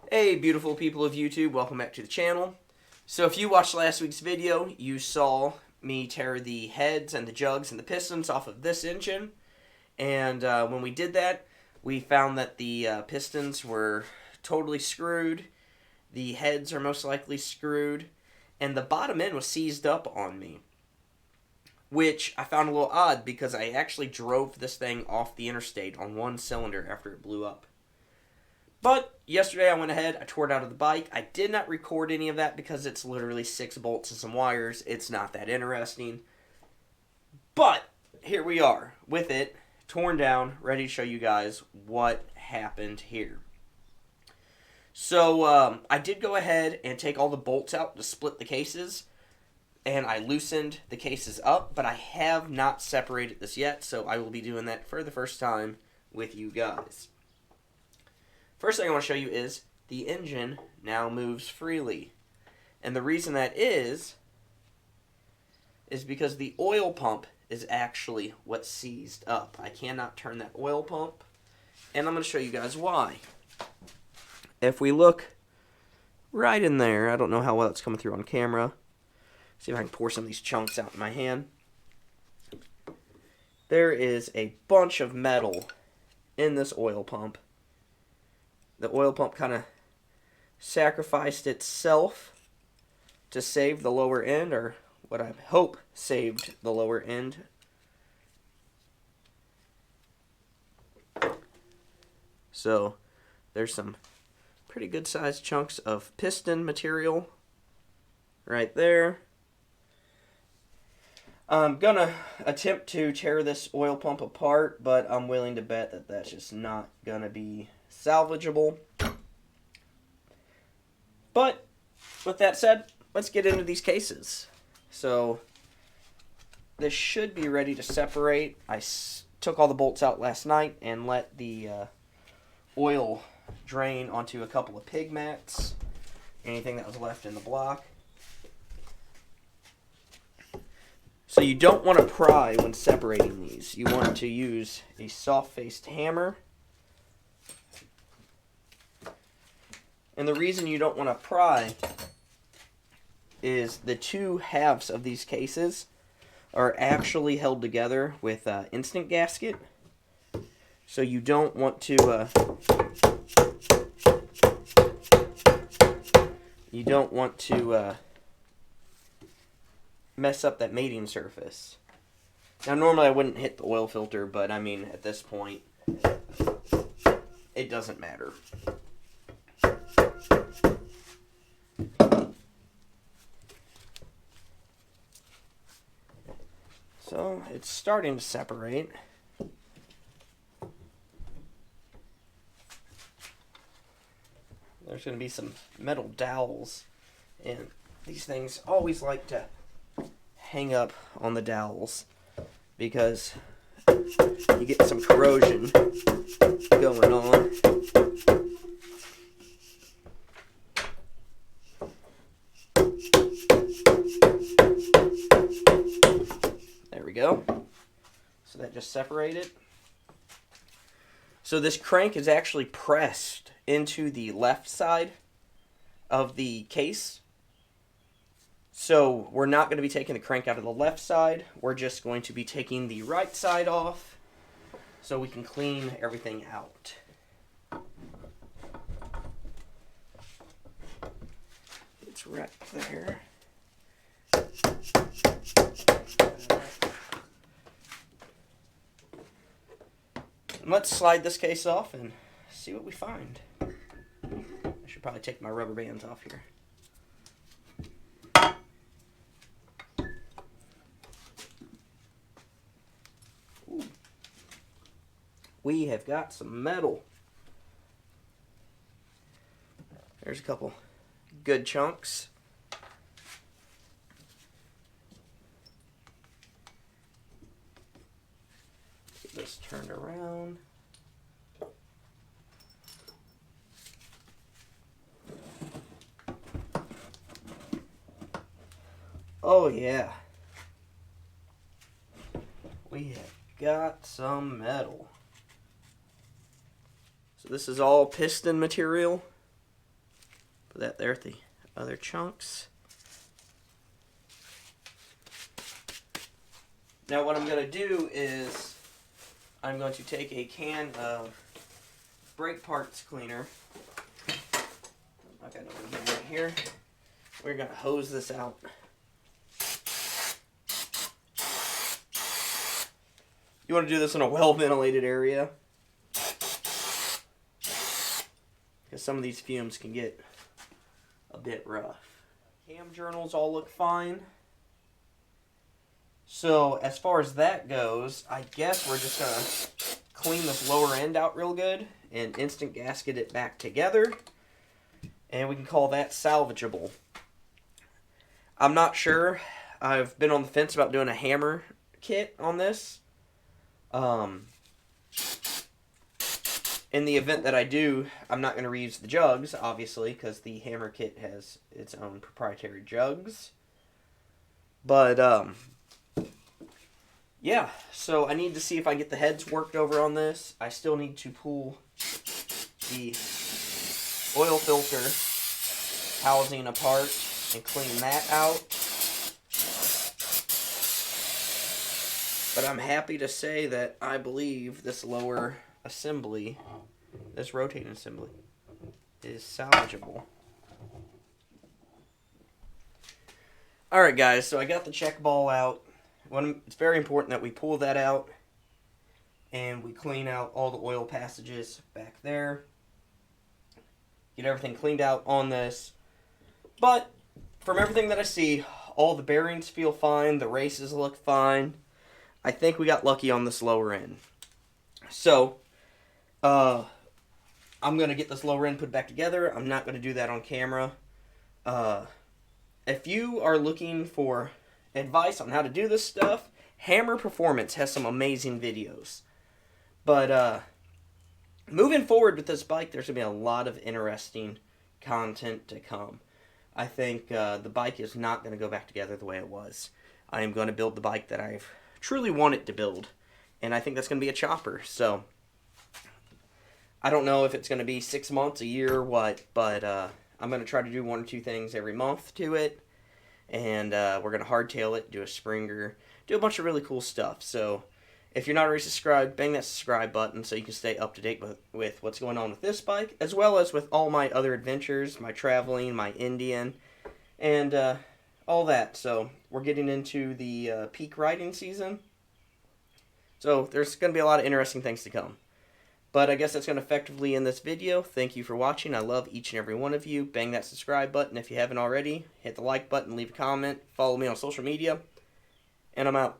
Hey beautiful people of YouTube, welcome back to the channel. So if you watched last week's video, you saw me tear the heads and the jugs and the pistons off of this engine. And when we did that, we found that the pistons were totally screwed, the heads are most likely screwed, and the bottom end was seized up on me. Which I found a little odd because I actually drove this thing off the interstate on one cylinder after it blew up. But yesterday I went ahead, I tore it out of the bike. I did not record any of that because it's literally 6 bolts and some wires. It's not that interesting. But here we are with it, torn down, ready to show you guys what happened here. So I did go ahead and take all the bolts out to split the cases. And I loosened the cases up, but I have not separated this yet. So I will be doing that for the first time with you guys. First thing I want to show you is the engine now moves freely. And the reason that is because the oil pump is actually what seized up. I cannot turn that oil pump, and I'm going to show you guys why. If we look right in there, I don't know how well it's coming through on camera. See if I can pour some of these chunks out in my hand. There is a bunch of metal in this oil pump. The oil pump kind of sacrificed itself to save the lower end, or what I hope saved the lower end. So there's some pretty good sized chunks of piston material right there. I'm gonna attempt to tear this oil pump apart, but I'm willing to bet that that's just not gonna be salvageable. But with that said, let's get into these cases. So this should be ready to separate. I took all the bolts out last night and let the oil drain onto a couple of pig mats, anything that was left in the block. So you don't want to pry when separating these. You want to use a soft-faced hammer. And the reason you don't want to pry is the two halves of these cases are actually held together with instant gasket. So you don't want to mess up that mating surface. Now normally I wouldn't hit the oil filter, but I mean at this point it doesn't matter. So it's starting to separate. There's going to be some metal dowels, and these things always like to hang up on the dowels because you get some corrosion going on. There we go. So that just separated. So this crank is actually pressed into the left side of the case. So we're not going to be taking the crank out of the left side. We're just going to be taking the right side off so we can clean everything out. It's right there. Let's slide this case off and see what we find. I should probably take my rubber bands off here. Ooh. We have got some metal. There's a couple good chunks. Get this turned around. Oh yeah, we have got some metal. So this is all piston material. Put that there at the other chunks. Now what I'm going to do is I'm going to take a can of brake parts cleaner. I got one right here. We're going to hose this out. You want to do this in a well-ventilated area, because some of these fumes can get a bit rough. Cam journals all look fine. So as far as that goes, I guess we're just going to clean this lower end out real good and instant gasket it back together. And we can call that salvageable. I'm not sure. I've been on the fence about doing a hammer kit on this. In the event that I do, I'm not going to reuse the jugs, obviously, because the hammer kit has its own proprietary jugs. But, yeah, so I need to see if I get the heads worked over on this. I still need to pull the oil filter housing apart and clean that out. But I'm happy to say that I believe this lower assembly, this rotating assembly, is salvageable. Alright guys, so I got the check ball out. It's very important that we pull that out and we clean out all the oil passages back there. Get everything cleaned out on this. But from everything that I see, all the bearings feel fine, the races look fine. I think we got lucky on this lower end. So, I'm going to get this lower end put back together. I'm not going to do that on camera. If you are looking for advice on how to do this stuff, Hammer Performance has some amazing videos. But, moving forward with this bike, there's going to be a lot of interesting content to come. I think the bike is not going to go back together the way it was. I am going to build the bike that I've truly wanted to build. And I think that's going to be a chopper. So, I don't know if it's going to be 6 months, a year, or what. But I'm going to try to do 1 or 2 things every month to it. And we're going to hardtail it, do a springer, do a bunch of really cool stuff. So, if you're not already subscribed, bang that subscribe button so you can stay up to date with what's going on with this bike, as well as with all my other adventures, my traveling, my Indian, and all that. So, we're getting into the peak riding season. So, there's going to be a lot of interesting things to come. But I guess that's going to effectively end this video. Thank you for watching. I love each and every one of you. Bang that subscribe button if you haven't already. Hit the like button, leave a comment, follow me on social media, and I'm out.